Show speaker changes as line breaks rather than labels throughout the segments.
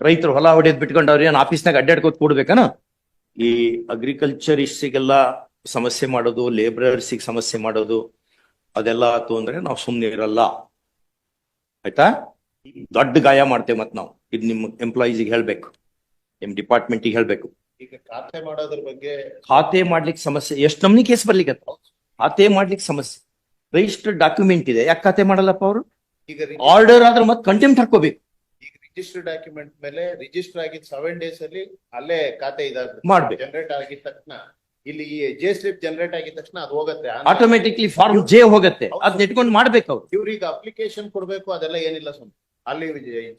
ರೈತರು ಹೊಲ ಹೊಡೆದ್ ಬಿಟ್ಕೊಂಡು ಅವ್ರು ಏನ್ ಆಫೀಸ್ನಾಗ ಅಡ್ಡಾಡ್ಕೋತ ಕೂಡ್ಬೇಕನ? ಈ ಅಗ್ರಿಕಲ್ಚರಿಸ್ಟಿಗೆಲ್ಲ ಸಮಸ್ಯೆ ಮಾಡೋದು, ಲೇಬರರ್ಸಿಗೆ ಸಮಸ್ಯೆ ಮಾಡೋದು ಅದೆಲ್ಲ ಆತು ಅಂದ್ರೆ ನಾವು ಸುಮ್ನೆ ಇರಲ್ಲ, ಆಯ್ತಾ? ದೊಡ್ಡ ಗಾಯ ಮಾಡ್ತೇವೆ ಮತ್ ನಾವು. ಇದು ನಿಮ್ ಎಂಪ್ಲಾಯೀಸಿಗೆ ಹೇಳ್ಬೇಕು, ನಿಮ್ ಡಿಪಾರ್ಟ್ಮೆಂಟಿಗೆ ಹೇಳ್ಬೇಕು.
ಈಗ ಖಾತೆ ಮಾಡೋದ್ರ ಬಗ್ಗೆ
ಖಾತೆ ಮಾಡ್ಲಿಕ್ಕೆ ಸಮಸ್ಯೆ, ಎಷ್ಟು ನಮ್ನಿ ಕೇಸ್ ಬರ್ಲಿಕ್ಕೆ ಖಾತೆ ಮಾಡ್ಲಿಕ್ಕೆ ಸಮಸ್ಯೆ. ರಿಜಿಸ್ಟರ್ಡ್ ಡಾಕ್ಯುಮೆಂಟ್ ಇದೆ, ಯಾಕೆ ಖಾತೆ ಮಾಡಲ್ಲಪ್ಪ ಅವರು?
ಈಗ
ಆರ್ಡರ್ ಆದ್ರೆ ಮತ್ತೆ ಕಂಟೆಂಪ್ಟ್ ಹಾಕೋಬೇಕು.
ಈಗ ರಿಜಿಸ್ಟರ್ ಡಾಕ್ಯುಮೆಂಟ್ ಮೇಲೆ ರಿಜಿಸ್ಟರ್ ಆಗಿದ್ 7 days ಅಲ್ಲಿ ಅಲ್ಲೇ ಖಾತೆ
ಮಾಡ್ಬೇಕು.
ಜನರೇಟ್ ಆಗಿದ ತಕ್ಷಣ ಇಲ್ಲಿ ಜೆ ಸ್ಲಿಪ್ ಜನರೇಟ್ ಆಗಿದ ತಕ್ಷಣ ಅದು ಹೋಗುತ್ತೆ,
ಆಟೋಮೆಟಿಕ್ಲಿ ಫಾರ್ಮ್ ಜೆ ಹೋಗುತ್ತೆ, ಅದನ್ನ ಇಟ್ಕೊಂಡು ಮಾಡ್ಬೇಕು ಅವ್ರು.
ಇವ್ರಿಗೆ ಅಪ್ಲಿಕೇಶನ್ ಕೊಡ್ಬೇಕು, ಅದೆಲ್ಲ ಏನಿಲ್ಲ. ಸುಮ್ಮನೆ ಅಲ್ಲಿ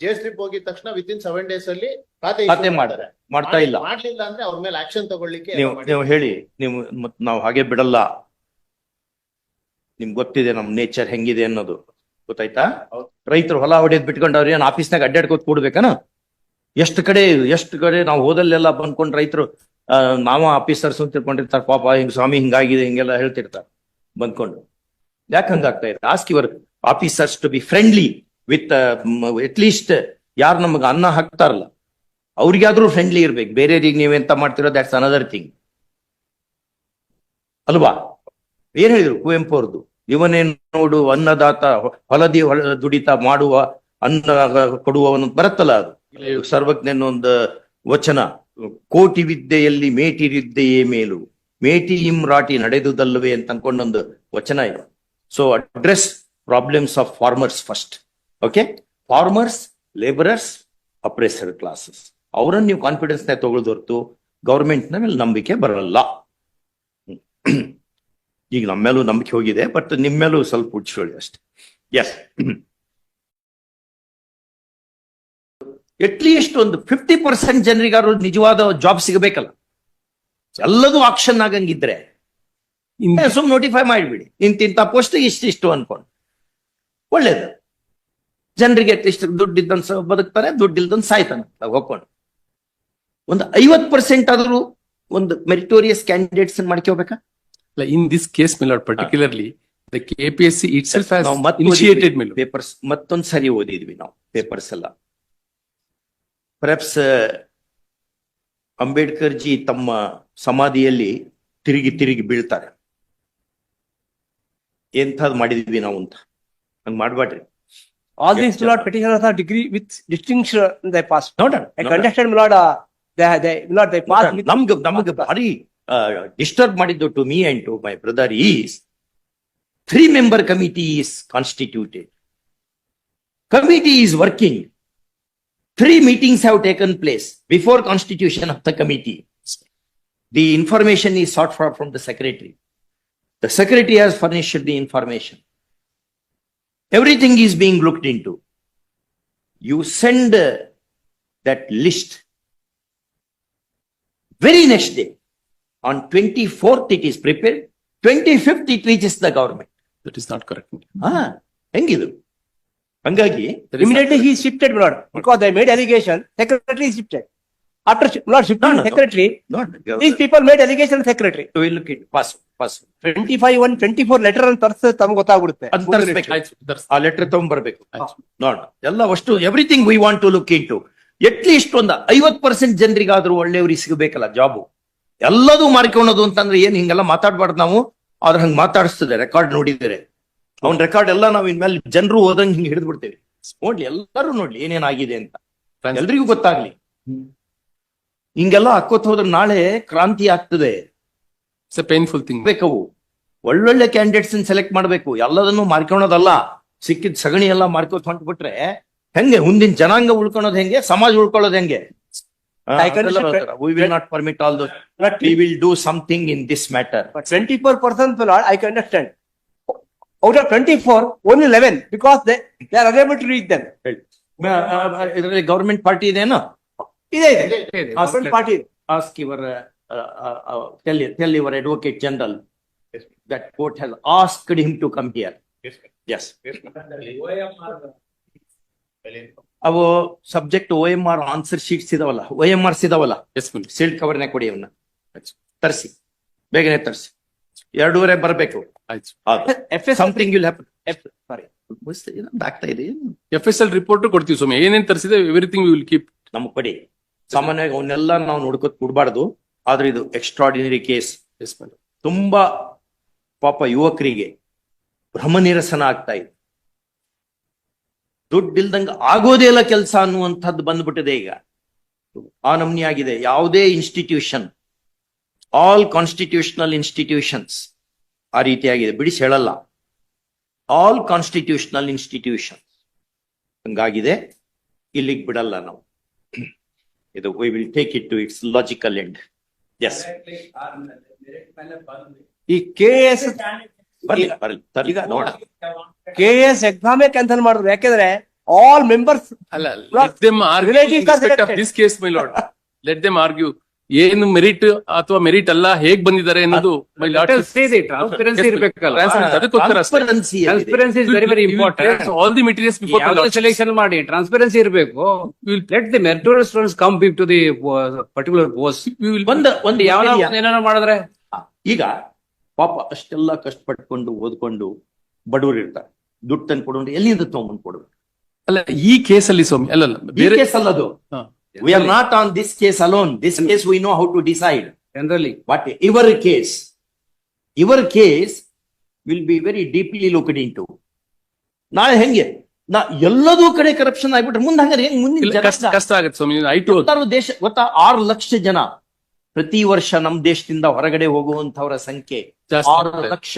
ಜೆ ಸ್ಲಿಪ್ ಹೋಗಿದ ತಕ್ಷಣ ವಿತಿನ್ 7 days ಅಲ್ಲಿ
ಖಾತೆ ಮಾಡ್ತಾ ಇಲ್ಲ.
ಮಾಡ್ಲಿಲ್ಲ ಅಂದ್ರೆ ಅವ್ರ ಮೇಲೆ ಆಕ್ಷನ್ ತಗೊಳ್ಳಿಕ್ಕೆ
ನೀವು ಹೇಳಿ. ನೀವು ನಾವು ಹಾಗೆ ಬಿಡಲ್ಲ. ನಿಮ್ಗೆ ಗೊತ್ತಿದೆ ನಮ್ ನೇಚರ್ ಹೆಂಗಿದೆ ಅನ್ನೋದು, ಗೊತ್ತಾಯ್ತಾ? ರೈತರು ಹೊಲ ಹೊಡೆದ್ ಬಿಟ್ಕೊಂಡು ಅವ್ರು ಏನ್ ಆಫೀಸ್ನಾಗ ಅಡ್ಡಾಡ್ಕೋತ ಕೂಡ್ಬೇಕನ? ಎಷ್ಟು ಕಡೆ ನಾವು ಹೋದಲ್ಲೆಲ್ಲ ಬಂದ್ಕೊಂಡು ರೈತರು ನಾವ ಆಫೀಸರ್ಸ್ ಅಂತ ತಿಳ್ಕೊಂಡಿರ್ತಾರೆ. ಪಾಪ ಹಿಂಗ್ ಸ್ವಾಮಿ ಹಿಂಗಾಗಿದೆ ಹಿಂಗೆಲ್ಲ ಹೇಳ್ತಿರ್ತಾರೆ ಬಂದ್ಕೊಂಡು. ಯಾಕೆ ಹಂಗಾಗ್ತಾ ಇದೆ? Ask your officers to be friendly with at least ಯಾರು ನಮ್ಗೆ ಅನ್ನ ಹಾಕ್ತಾರಲ್ಲ ಅವ್ರಿಗಾದ್ರೂ ಫ್ರೆಂಡ್ಲಿ ಇರ್ಬೇಕು. ಬೇರೆಯವ್ರಿಗೆ ನೀವೆಂತ ಮಾಡ್ತಿರೋ ದಟ್ಸ್ ಅನದರ್ ಥಿಂಗ್ ಅಲ್ವಾ? ಏನ್ ಹೇಳಿದ್ರು ಕುವೆಂಪು ಅವ್ರದ್ದು? ಇವನೇ ನೋಡು ಅನ್ನದಾತ, ಹೊಲದಿ ದುಡಿತ ಮಾಡುವ ಅನ್ನ ಕೊಡುವವನು ಬರುತ್ತಲ್ಲ, ಅದು ಸರ್ವಜ್ಞನ ಒಂದು ವಚನ. ಕೋಟಿ ವಿದ್ಯೆಯಲ್ಲಿ ಮೇಟಿ ವಿದ್ಯೆಯೇ ಮೇಲು, ಮೇಟಿ ರಾಟಿ ನಡೆದುದಲ್ಲವೇ ಅಂತ ಅನ್ಕೊಂಡೊಂದು ವಚನ ಇದೆ. So address problems of farmers first. Okay, farmers, labourers, oppressor classes, ಅವರನ್ನು ನೀವು ಕಾನ್ಫಿಡೆನ್ಸ್ ನ ತಗೊಳ್ದೊರ್ತು ಗೌರ್ಮೆಂಟ್ ನ ಮೇಲೆ ನಂಬಿಕೆ ಬರಲ್ಲ. ಈಗ ನಮ್ಮ ಮೇಲೂ ನಂಬಿಕೆ ಹೋಗಿದೆ, ಬಟ್ ನಿಮ್ಮ ಮೇಲೂ ಸ್ವಲ್ಪ ಉಡ್ಸ್ಕೊಳ್ಳಿ ಅಷ್ಟೇ. ಎಸ್, ಅಟ್ಲೀಸ್ಟ್ ಒಂದು 50% ಜನರಿಗಾರು ನಿಜವಾದ ಜಾಬ್ ಸಿಗಬೇಕಲ್ಲ. ಎಲ್ಲದೂ ಆಕ್ಷನ್ ಆಗಂಗಿದ್ರೆ ಸುಮ್ ನೋಟಿಫೈ ಮಾಡಿಬಿಡಿ, ಇಂತಿಂತ ಪೋಸ್ಟ್ ಇಷ್ಟಿಷ್ಟು ಅನ್ಕೊಂಡು ಒಳ್ಳೇದು. ಜನರಿಗೆ ಅಟ್ಲೀಸ್ಟ್ ದುಡ್ಡಿದ್ದಂತ ಬದುಕ್ತಾರೆ, ದುಡ್ಡಿಲ್ದಂತ ಸಾಯ್ತಾನೆ ಹೋಗ್ಕೊಂಡು. ಒಂದು 50% ಆದ್ರೂ ಒಂದು ಮೆರಿಟೋರಿಯಸ್ ಕ್ಯಾಂಡಿಡೇಟ್ಸ್ ಮಾಡ್ಕೋಬೇಕಾ?
In this case, my lord, particularly the KPSC itself has initiated
papers. ಮತ್ತೊಂದು ಸರಿ ಓದಿದ್ವಿ ನಾವು ಪೇಪರ್ಸ್ ಎಲ್ಲ. ಪರ್ಹ್ಯಾಪ್ಸ್ ಅಂಬೇಡ್ಕರ್ ಜಿ ತಮ್ಮ ಸಮಾಧಿಯಲ್ಲಿ ತಿರುಗಿ ಬೀಳ್ತಾರೆ. ಎಂಥದ್ ಮಾಡಿದ್ವಿ ನಾವು ಅಂತ ಹಂಗ್ ಮಾಡ್ಬೇಡ್ರಿ.
All these my lord petitioners are degree with distinction they passed.
ನೋಡೋಣ,
I contested my lord, they passed with
ನಮ್ಗೆ ಭಾರಿ ಡಿಸ್ಟರ್ಬ್ ಮಾಡಿದ್ದು to me and to my brother is 3-member committee is constituted. Committee is working. 3 meetings have taken place before constitution of the committee. The information is sought for from the secretary. The secretary has furnished the information. Everything is being looked into. You send that list. Very next day, on 24th it is prepared, 25th it reaches the government.
That is not correct.
ಹೆಂಗಿದು? ಹಂಗಾಗಿ
immediately he is shifted, my lord, because they made allegation. Secretary is shifted. After Lord shifting secretary, these people made allegation secretary.
We look at pass
25/1/24 letter ಅಂತ ತರ್ಸ ತಮ್ಗೆ ಗೊತ್ತಾಗ್ಬಿಡುತ್ತೆ.
ಆ letter ತಗೊಂಡ್ಬರ್ಬೇಕು. ನೋಡ ಎಲ್ಲ ಅಷ್ಟು everything we want to look into. At least ಒಂದು 50% ಜನರಿಗಾದ್ರೂ ಒಳ್ಳೆಯವ್ರಿಗೆ ಸಿಗಬೇಕಲ್ಲ job. ಎಲ್ಲದೂ ಮಾರ್ಕೊಳ್ಳೋದು ಅಂತಂದ್ರೆ ಏನ್ ಹಿಂಗೆಲ್ಲ ಮಾತಾಡ್ಬಾರ್ದು ನಾವು. ಆದ್ರೆ ಹಂಗ್ ಮಾತಾಡಿಸ್ತದೆ ರೆಕಾರ್ಡ್ ನೋಡಿದರೆ. ಅವ್ನ ರೆಕಾರ್ಡ್ ಎಲ್ಲ ನಾವು ಇನ್ಮೇಲೆ ಜನರು ಓದಂಗ್ ಹಿಂಗ್ ಹಿಡಿದು ಬಿಡ್ತೇವೆ. ನೋಡ್ಲಿ, ಎಲ್ಲರೂ ನೋಡ್ಲಿ ಏನೇನಾಗಿದೆ ಅಂತ, ಎಲ್ರಿಗೂ ಗೊತ್ತಾಗ್ಲಿ. ಹಿಂಗೆಲ್ಲ ಹಾಕೋತ್ ಹೋದ್ರೆ ನಾಳೆ ಕ್ರಾಂತಿ ಆಗ್ತದೆ.
It's a painful thing.
ಬೇಕವು ಒಳ್ಳೊಳ್ಳೆ ಕ್ಯಾಂಡಿಡೇಟ್ಸ್ ಸೆಲೆಕ್ಟ್ ಮಾಡ್ಬೇಕು. ಎಲ್ಲದನ್ನು ಮಾರ್ಕೊಳೋದಲ್ಲ, ಸಿಕ್ಕಿದ್ ಸಗಣಿ ಎಲ್ಲ ಮಾರ್ಕೋತ್ ಹೊಂಟ್ಬಿಟ್ರೆ ಹೆಂಗೆ ಮುಂದಿನ ಜನಾಂಗ ಉಳ್ಕೊಳೋದ್ ಹೆಂಗೆ, ಸಮಾಜ ಉಳ್ಕೊಳ್ಳೋದ್ ಹೆಂಗೆ? We will not permit all those. We will do something in this matter.
But 24%, my lord, I can understand. Out of 24, only 11 because they are unable to reach them.
ಇದರಲ್ಲಿ ಗವರ್ಮೆಂಟ್ ಪಾರ್ಟಿ ಇದೆನಾ?
ಇದೆ government party.
Ask your tell your advocate general that court has asked him to come here. Yes. ಅವು subject OMR answer sheets ಇದಾವಲ್ಲ, OMRs ಇದಾವಲ್ಲ, sealed ಕವರ್ನ ಕೊಡಿ, ಅವನ್ನ ತರಿಸಿ, ಬೇಗನೆ ತರಿಸಿ. 2:30 ಬರಬೇಕು. Something will happen. ಸಾರಿ, ಆಗ್ತಾ ಇದೆ.
FSL ರಿಪೋರ್ಟ್ ಕೊಡ್ತೀವಿ ಸ್ವಾಮಿ, ಏನೇನ್ ತರಿಸಿದೆ ಎವ್ರಿಥಿಂಗ್ ವಿ ವಿಲ್ ಕೀಪ್
ನಮ್ಮ ಕಡೆ ಸಾಮಾನ್ಯವಾಗಿ ಅವನ್ನೆಲ್ಲ ನಾವು ನೋಡ್ಕೊತ್ ಕೊಡ್ಬಾರ್ದು. ಆದ್ರೆ ಇದು ಎಕ್ಸ್ಟ್ರಾರ್ಡಿನರಿ ಕೇಸ್.
Yes madam.
ತುಂಬಾ ಪಾಪ ಯುವಕರಿಗೆ ಭ್ರಮ ನಿರಸನ ಆಗ್ತಾ ಇದೆ. ದುಡ್ಡಿಲ್ದಂಗ ಆಗೋದೇ ಇಲ್ಲ ಕೆಲಸ ಅನ್ನುವಂಥದ್ದು ಬಂದ್ಬಿಟ್ಟಿದೆ ಈಗ. ಆ ನಮ್ನಿ ಆಗಿದೆ. ಯಾವುದೇ ಇನ್ಸ್ಟಿಟ್ಯೂಷನ್, ಆಲ್ ಕಾನ್ಸ್ಟಿಟ್ಯೂಷನಲ್ ಇನ್ಸ್ಟಿಟ್ಯೂಷನ್ಸ್ ಆ ರೀತಿಯಾಗಿದೆ. ಬಿಡಿಸಿ ಹೇಳಲ್ಲ, ಆಲ್ ಕಾನ್ಸ್ಟಿಟ್ಯೂಷನಲ್ ಇನ್ಸ್ಟಿಟ್ಯೂಷನ್ಸ್ ಹಂಗಾಗಿದೆ. ಇಲ್ಲಿಗೆ ಬಿಡಲ್ಲ ನಾವು. ಇದು we will take it to its logical end. Yes,
ಈ ಕೆಎಸ್
ಬರ್ಲಿ ಬರ್ಲಿ ತರ್ಲಿ ನೋಡ.
ಕೆಎಸ್ ಎಕ್ಸಾಮೇ ಕ್ಯಾನ್ಸಲ್ ಮಾಡಿದ್ರು. ಯಾಕೆಂದ್ರೆ ಆಲ್ ಮೆಂಬರ್ಸ್
ಅಲ್ಲ, let them argue in respect of this case, my lord. Let them argue. ಏನು ಮೆರಿಟ್ ಅಥವಾ ಮೆರಿಟ್ ಅಲ್ಲ, ಹೇಗ್ ಬಂದಿದ್ದಾರೆ ಅನ್ನೋದು my lord.
ಟ್ರಾನ್ಸ್ಪರೆನ್ಸಿ ಇರ್ಬೇಕಲ್ಲ.
ಅದಕ್ಕೋಸ್ಕರ ಅಷ್ಟೇ.
Transparency is very very important.
All the materials before my lord.
Selection ಮಾಡಿ ಟ್ರಾನ್ಸ್ಪರೆನ್ಸಿ ಇರಬೇಕು. Let the meritorious students come to the particular post.
ಒಂದು
ಯಾವ ಏನಾರ ಮಾಡಿದ್ರೆ
ಈಗ ಪಾಪ ಅಷ್ಟೆಲ್ಲ ಕಷ್ಟಪಟ್ಕೊಂಡು ಓದ್ಕೊಂಡು ಬಡವರು ಇರ್ತಾರೆ. ದುಡ್ಡು ತಂದು ಕೊಡೋದು ಎಲ್ಲಿಂದ ತಗೊಂಡ್ಬಂದು ಕೊಡ್ಬೇಕು?
ಅಲ್ಲ, ಈ ಕೇಸಲ್ಲಿ ಸ್ವಾಮಿ ಅಲ್ಲಲ್ಲ ಬೇರೆ
case ಅಲ್ಲದು. We are not on this case alone. This case we know how to decide.
Generally
But your case will be very deeply looked into. ನಾಳೆ ಹೆಂಗೆ ಎಲ್ಲದೂ ಕಡೆ ಕರಪ್ಷನ್ ಆಗ್ಬಿಟ್ರೆ ಮುಂದೆ ಹಂಗಾರೆ ಹೆಂಗ್ ಮುಂದಿನ
ಕಷ್ಟ ಆಗತ್ತೆ ಸ್ವಾಮಿ. ಐಟು
ದೇಶ ಗೊತ್ತಾ, 6 ಲಕ್ಷ ಜನ ಪ್ರತಿ ವರ್ಷ ನಮ್ ದೇಶದಿಂದ ಹೊರಗಡೆ ಹೋಗುವಂತವರ ಸಂಖ್ಯೆ 6 ಲಕ್ಷ.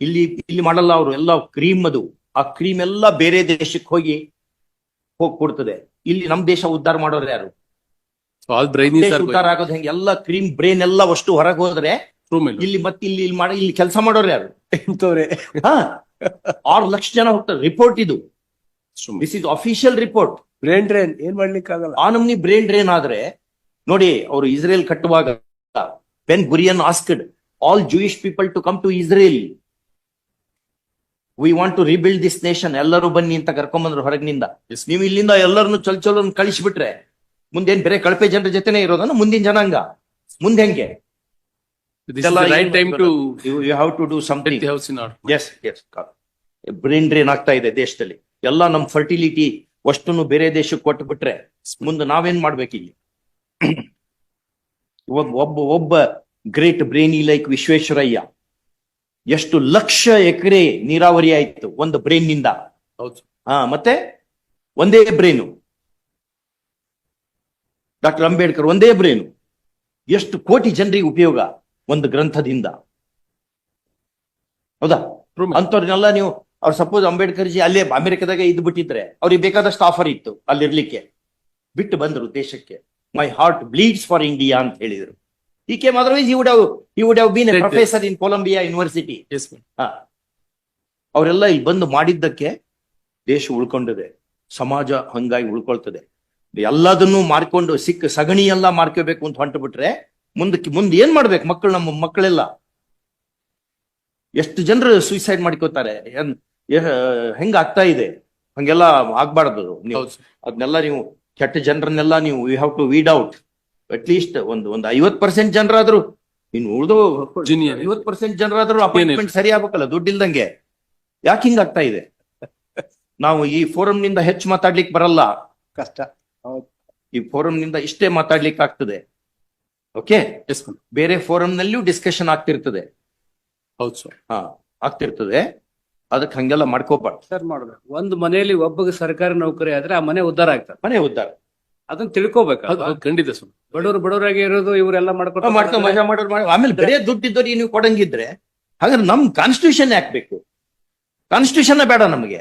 ಇಲ್ಲಿ ಮಾಡಲ್ಲ ಅವರು ಎಲ್ಲ ಕ್ರೀಮ್. ಅದು ಆ ಕ್ರೀಮ್ ಎಲ್ಲ ಬೇರೆ ದೇಶಕ್ಕೆ ಹೋಗಿ ಕೊಡ್ತದೆ. ಇಲ್ಲಿ ನಮ್ ದೇಶ ಉದ್ಧಾರ ಮಾಡೋರು ಯಾರು? ಉದ್ಧಾರ ಆಗೋದು ಹೆಂಗೆ? ಎಲ್ಲ ಕ್ರೀಮ್ ಬ್ರೈನ್ ಎಲ್ಲ ಅಷ್ಟು ಹೊರಗೆ ಹೋದ್ರೆ ಇಲ್ಲಿ ಮತ್ತೆ ಇಲ್ಲಿ ಕೆಲಸ ಮಾಡೋರು ಯಾರು?
ಇಂಥವ್ರೆ.
6 ಲಕ್ಷ ಜನ ಹೋಗ್ತಾರೆ. ರಿಪೋರ್ಟ್ ಇದು. This is official report.
Brain drain ಏನ್ ಮಾಡ್ಲಿಕ್ಕೆ ಆಗಲ್ಲ.
ಆ ನಮ್ನಿ ಬ್ರೇನ್ ಡ್ರೈನ್ ಆದ್ರೆ ನೋಡಿ, ಅವರು ಇಸ್ರೇಲ್ ಕಟ್ಟುವಾಗ Ben Gurion asked all Jewish people to come to Israel. We want to rebuild this nation. ಎಲ್ಲರೂ ಬನ್ನಿ ಅಂತ ಕರ್ಕೊಂಡ್ಬಂದ್ರು ಹೊರಗಿನಿಂದ. ನೀವು ಇಲ್ಲಿಂದ ಎಲ್ಲರನ್ನು ಚೊಲೋ ಕಳಿಸ್ಬಿಟ್ರೆ ಮುಂದೇನ್ ಬೇರೆ ಕಳಪೆ ಜನರ ಜೊತೆನೆ ಇರೋದನ್ನ ಮುಂದಿನ ಜನಾಂಗ ಮುಂದೆ ಹೆಂಗೆ?
Right time to
you have to do something. Yes yes, brain drain ಆಗ್ತಾ ಇದೆ ದೇಶದಲ್ಲಿ. ಎಲ್ಲ ನಮ್ ಫರ್ಟಿಲಿಟಿ ಅಷ್ಟನ್ನು ಬೇರೆ ದೇಶಕ್ಕೆ ಕೊಟ್ಟು ಬಿಟ್ರೆ ಮುಂದೆ ನಾವೇನ್ ಮಾಡ್ಬೇಕೀಗ? ಒಬ್ಬ ಗ್ರೇಟ್ ಬ್ರೇನಿ ಲೈಕ್ ವಿಶ್ವೇಶ್ವರಯ್ಯ, ಎಷ್ಟು ಲಕ್ಷ ಎಕರೆ ನೀರಾವರಿ ಆಯ್ತು ಒಂದು ಬ್ರೇನ್ ನಿಂದ.
ಹೌದು.
ಮತ್ತೆ ಒಂದೇ ಬ್ರೇನು. ಡಾಕ್ಟರ್ ಅಂಬೇಡ್ಕರ್ ಒಂದೇ ಬ್ರೇನು. ಎಷ್ಟು ಕೋಟಿ ಜನರಿಗೆ ಉಪಯೋಗ ಒಂದು ಗ್ರಂಥದಿಂದ. ಹೌದಾ? ಅಂತವ್ರನ್ನೆಲ್ಲ ನೀವು ಅವ್ರು ಸಪೋಸ್ ಅಂಬೇಡ್ಕರ್ ಜಿ ಅಲ್ಲೇ ಅಮೆರಿಕದಾಗ ಇದ್ದು ಬಿಟ್ಟಿದ್ರೆ ಅವ್ರಿಗೆ ಬೇಕಾದಷ್ಟು ಆಫರ್ ಇತ್ತು ಅಲ್ಲಿರ್ಲಿಕ್ಕೆ. ಬಿಟ್ಟು ಬಂದ್ರು ದೇಶಕ್ಕೆ. My heart bleeds for India ಅಂತ ಹೇಳಿದ್ರು. He came, otherwise he would have been a professor in Columbia University.
Yes, ma'am.
ಅವರೆಲ್ಲ ಇಲ್ಲಿ ಬಂದು ಮಾಡಿದ್ದಕ್ಕೆ ದೇಶ ಉಳ್ಕೊಂಡಿದೆ, ಸಮಾಜ ಹಂಗಾಗಿ ಉಳ್ಕೊಳ್ತದೆ. ಎಲ್ಲದನ್ನು ಮಾರ್ಕೊಂಡು ಸಿಕ್ಕ ಸಗಣಿ ಎಲ್ಲ ಮಾರ್ಕೋಬೇಕು ಅಂತ ಹೊಂಟು ಬಿಟ್ರೆ ಮುಂದೆ ಏನ್ ಮಾಡ್ಬೇಕು ಮಕ್ಕಳು? ನಮ್ಮ ಮಕ್ಕಳೆಲ್ಲ ಎಷ್ಟು ಜನರು ಸೂಸೈಡ್ ಮಾಡ್ಕೋತಾರೆ. ಹೆಂಗ ಆಗ್ತಾ ಇದೆ? ಹಂಗೆಲ್ಲ ಆಗ್ಬಾರ್ದು. ನೀವು ಅದನ್ನೆಲ್ಲ ನೀವು ಕೆಟ್ಟ ಜನರನ್ನೆಲ್ಲ ನೀವು you have to weed out. At least ಒಂದು 50% ಜನರಾದ್ರು, ಇನ್ನು ಉಳಿದು 50% ಜನರಾದ್ರೂ ಅಪಾಯಿಂಟ್ಮೆಂಟ್ ಸರಿ ಆಗ್ಬೇಕಲ್ಲ, ದುಡ್ಡಿಲ್ದಂಗೆ. ಯಾಕೆ ಹಿಂಗ ಆಗ್ತಾ ಇದೆ? ನಾವು ಈ ಫೋರಂ ನಿಂದ ಹೆಚ್ಚು ಮಾತಾಡ್ಲಿಕ್ಕೆ ಬರಲ್ಲ,
ಕಷ್ಟ.
ಈ ಫೋರಂ ನಿಂದ ಇಷ್ಟೇ ಮಾತಾಡ್ಲಿಕ್ಕೆ ಆಗ್ತದೆ. ಓಕೆ, ಬೇರೆ ಫೋರಂ ನಲ್ಲಿಯೂ ಡಿಸ್ಕಷನ್ ಆಗ್ತಿರ್ತದೆ.
ಹೌದು ಸರ್.
ಆಗ್ತಿರ್ತದೆ. ಅದಕ್ಕೆ ಹಂಗೆಲ್ಲ ಮಾಡ್ಕೋಬಾರ್ದು.
ಸರ್ ಮಾಡ್ಬೇಕು. ಒಂದು ಮನೆಯಲ್ಲಿ ಒಬ್ಬ ಸರ್ಕಾರಿ ನೌಕರಿ ಆದ್ರೆ ಆ ಮನೆ ಉದ್ಧಾರ ಆಗ್ತದೆ.
ಮನೆ ಉದ್ಧಾರ
ಅದನ್ನ ತಿಳ್ಕೊಬೇಕು.
ಖಂಡಿತ ಸರ್.
ಬಡವರಾಗಿ ಇರೋದು ಇವರೆಲ್ಲ
ಮಾಡ್ಕೊಂಡು ಮಜಾ ಮಾಡೋರು ಆಮೇಲೆ ಬರೇ ದುಡ್ಡಿದ್ದವ್ರಿಗೆ ನೀವು ಕೊಡಂಗಿದ್ರೆ ಹಾಗಾದ್ರೆ ನಮ್ ಕಾನ್ಸ್ಟಿಟ್ಯೂಷನ್ ಯಾಕಬೇಕು? ಕಾನ್ಸ್ಟಿಟ್ಯೂಷನ್ ಬೇಡ ನಮಗೆ.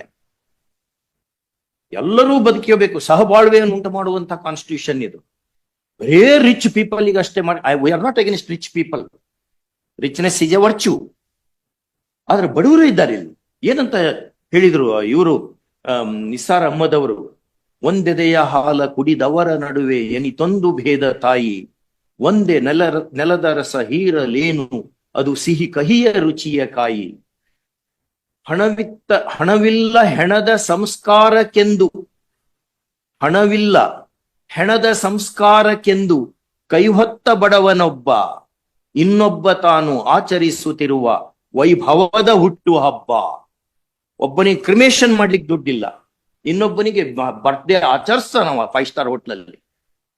ಎಲ್ಲರೂ ಬದುಕಬೇಕು, ಸಹಬಾಳ್ವೆಯನ್ನು ಉಂಟು ಮಾಡುವಂತ ಕಾನ್ಸ್ಟಿಟ್ಯೂಷನ್ ಇದು. ಬರೇ ರಿಚ್ ಪೀಪಲ್ ಈಗ ಅಷ್ಟೇ ಮಾಡಿ. We are not against rich people. Richness is A virtue. ಆದ್ರೆ ಬಡವರು ಇದ್ದಾರೆ ಇಲ್ಲಿ. ಏನಂತ ಹೇಳಿದ್ರು ಇವರು ನಿಸಾರ್ ಅಹ್ಮದ್ ಅವರು? ಒಂದೆದೆಯ ಹಾಲ ಕುಡಿದವರ ನಡುವೆ ಎನಿತೊಂದು ಭೇದ ತಾಯಿ, ಒಂದೇ ನೆಲದ ರಸ ಹೀರಲೇನು ಅದು ಸಿಹಿ ಕಹಿಯ ರುಚಿಯ ಕಾಯಿ. ಹಣವಿಲ್ಲ ಹೆಣದ ಸಂಸ್ಕಾರಕ್ಕೆಂದು, ಹಣವಿಲ್ಲ ಹೆಣದ ಸಂಸ್ಕಾರಕ್ಕೆಂದು ಕೈಹೊತ್ತ ಬಡವನೊಬ್ಬ, ಇನ್ನೊಬ್ಬ ತಾನು ಆಚರಿಸುತ್ತಿರುವ ವೈಭವದ ಹುಟ್ಟು ಹಬ್ಬ. ಒಬ್ಬನಿಗೆ ಕ್ರಿಮೇಷನ್ ಮಾಡ್ಲಿಕ್ಕೆ ದುಡ್ಡಿಲ್ಲ, ಇನ್ನೊಬ್ಬನಿಗೆ ಬರ್ತ್ಡೇ ಆಚರಿಸ್ತಾನವ 5 ಸ್ಟಾರ್ ಹೋಟ್ಲಲ್ಲಿ.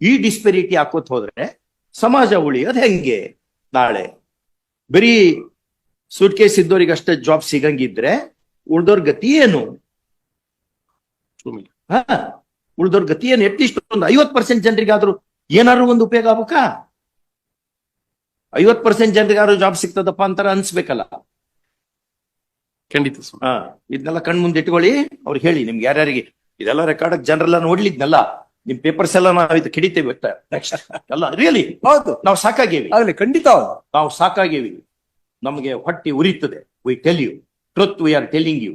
ಈ ಡಿಸ್ಪೆರಿಟಿ ಹಾಕೋತ್ ಹೋದ್ರೆ ಸಮಾಜ ಉಳಿಯೋದ್ ಹೆಂಗೆ? ನಾಳೆ ಬರೀ ಸೂಟ್ ಕೇಸ್ ಇದ್ದವ್ರಿಗೆ ಅಷ್ಟೇ ಜಾಬ್ ಸಿಗಂಗಿದ್ರೆ ಉಳ್ದೋರ್ ಗತಿ ಏನು? ಉಳ್ದೋರ್ ಗತಿ ಏನು? ಅಟ್ಲೀಸ್ಟ್ ಒಂದು 50% ಜನರಿಗಾದ್ರೂ ಏನಾದ್ರು ಒಂದು ಉಪಯೋಗ ಆಗ್ಬೇಕಾ? 50% ಜನರಿಗಾದ್ರೂ ಜಾಬ್ ಸಿಗ್ತದಪ್ಪ ಅಂತಾರ ಅನ್ಸ್ಬೇಕಲ್ಲ.
ಖಂಡಿತ ಸ್ವಾಮಿ.
ಇದನ್ನೆಲ್ಲ ಕಣ್ ಮುಂದೆ ಇಟ್ಕೊಳ್ಳಿ. ಅವ್ರಿಗೆ ಹೇಳಿ, ನಿಮ್ಗೆ ಯಾರ್ಯಾರಿಗೆ ಇದೆಲ್ಲ ರೆಕಾರ್ಡ್ ಜನರೆಲ್ಲ ನೋಡ್ಲಿದ್ನಲ್ಲ, ನಿಮ್ ಪೇಪರ್ಸ್ ಎಲ್ಲ ನಾವು ಇದು ಕಿಡಿತೇವೆ ನೆಕ್ಸ್ಟ್ ಎಲ್ಲ. ರಿಯಲಿ
ಹೌದು,
ನಾವು ಸಾಕಾಗೇವಿ,
ಆಗ್ಲಿ, ಖಂಡಿತ ಹೌದು.
ನಾವು ಸಾಕಾಗೇವಿ. ನಮಗೆ ಹೊಟ್ಟಿ ಉರಿತದೆ. We tell you truth, we are telling you.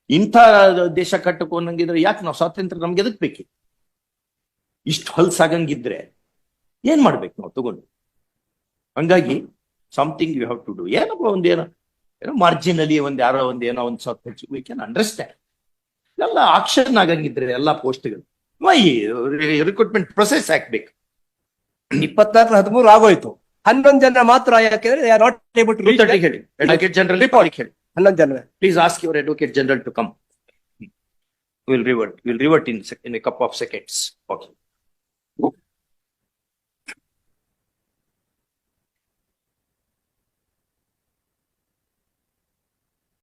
ಇಂಥ ದೇಶ ಕಟ್ಟಕೊಂಡಂಗಿದ್ರೆ ಯಾಕೆ ನಾವು ಸ್ವಾತಂತ್ರ್ಯ ನಮ್ಗೆ ಎದಕ್ ಬೇಕಿತ್ತು? ಇಷ್ಟು ಹೊಲ್ಸಾಗಂಗಿದ್ರೆ ಏನ್ ಮಾಡ್ಬೇಕು ನಾವು ತಗೊಂಡು? ಹಂಗಾಗಿ something you have to do. ಏನಪ್ಪ ಒಂದೇನೋ ಮಾರ್ಜಿನಲಿ ಯಾರೋ ಏನೋ ಒಂದ್ ಸ್ವಲ್ಪ ಹೆಚ್ಚು, ವಿ ಕ್ಯಾನ್ ಅಂಡರ್ಸ್ಟ್ಯಾಂಡ್. ಎಲ್ಲ ಆಕ್ಷನ್ ಆಗಂಗಿದ್ರೆ ಎಲ್ಲ ಪೋಸ್ಟ್ಗಳು ರಿಕ್ರೂಟ್ಮೆಂಟ್ ಪ್ರೊಸೆಸ್ ಹಾಕ್ಬೇಕು.
24-13 ಆಗೋಯ್ತು. 11 ಜನ ಮಾತ್ರ ಯಾಕೆಂದ್ರೆ they are not able to reach that.
ಹೇಳಿ, ಅಡ್ವೊಕೇಟ್ ಜನರಲ್ ಹೇಳಿ,
11 ಜನ.
please ask your advocate general to come. We'll revert in a couple of seconds. Okay.